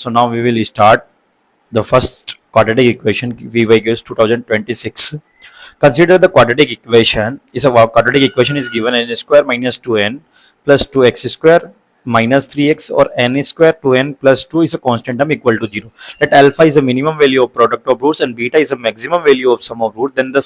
So now we will start the first quadratic equation VYQS 2026. Consider the quadratic equation. Quadratic equation is given n square minus 2n plus 2x square minus 3x, or n square 2n plus 2 is a constant term equal to 0. Let alpha is a minimum value of product of roots and beta is a maximum value of sum of root. Then the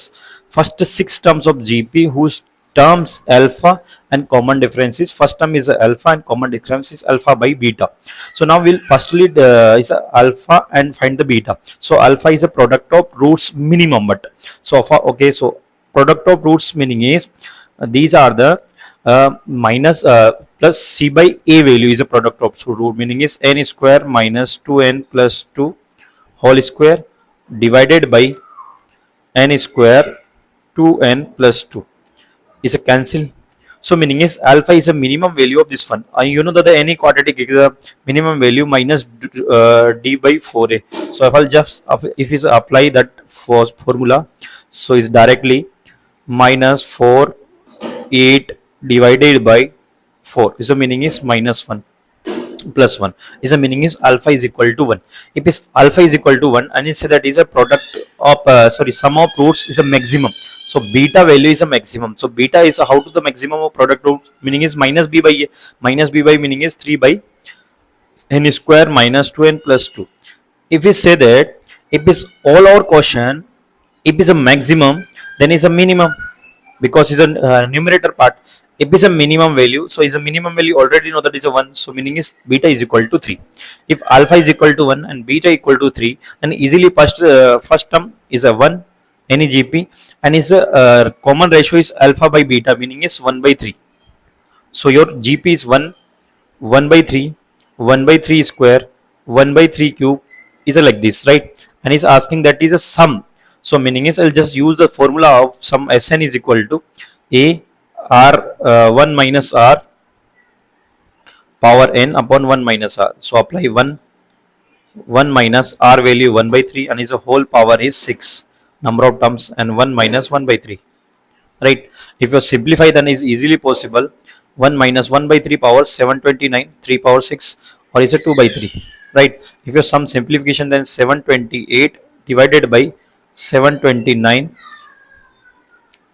first 6 terms of GP whose terms alpha and common difference is, first term is alpha and common difference is alpha by beta. So now we'll firstly is alpha and find the beta. So alpha is a product of roots minimum, but so far okay. So product of roots meaning is these are the minus plus c by a value is a product of, so root meaning is n square minus 2n plus 2 whole square divided by n square 2n plus 2 is a cancel. So meaning is alpha is a minimum value of this one. You know that any quadratic is a minimum value minus d by 4a. So if I'll just if is apply that formula, so it's directly minus 4 8 divided by 4 is the meaning is minus 1 plus 1 is the meaning is alpha is equal to 1. If is alpha is equal to 1 and it say that is a product of sum of roots is a maximum, so beta value is a maximum. So beta is how to the maximum of product root meaning is minus b by a, minus b by meaning is 3 by n square minus 2n plus 2. If we say that if is all our question, if is a maximum then is a minimum, because it's a numerator part. If is a minimum value, so is a minimum value already know that is a 1, so meaning is beta is equal to 3. If alpha is equal to 1 and beta equal to 3, then easily first term is a 1 any GP and is a common ratio is alpha by beta meaning is 1 by 3. So your GP is 1 by 3, 1 by 3 square, 1 by 3 cube is a like this, right? And he's asking that is a sum. So meaning is I'll just use the formula of sum Sn is equal to a r 1 minus r power n upon 1 minus r. So apply 1 minus r value 1 by 3 and is a whole power is 6 number of terms and 1 minus 1 by 3, right? If you simplify then is easily possible. 1 minus 1 by 3 power 729, 3 power 6, or is a 2 by 3, right? If you some simplification then 728 divided by 729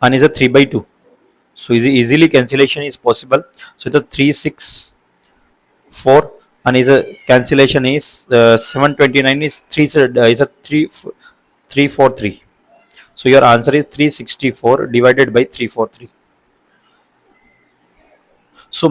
and is a 3 by 2. So easily cancellation is possible. So the 364 and is a cancellation is 729 is 3 is a 343. So your answer is 364 divided by 343. So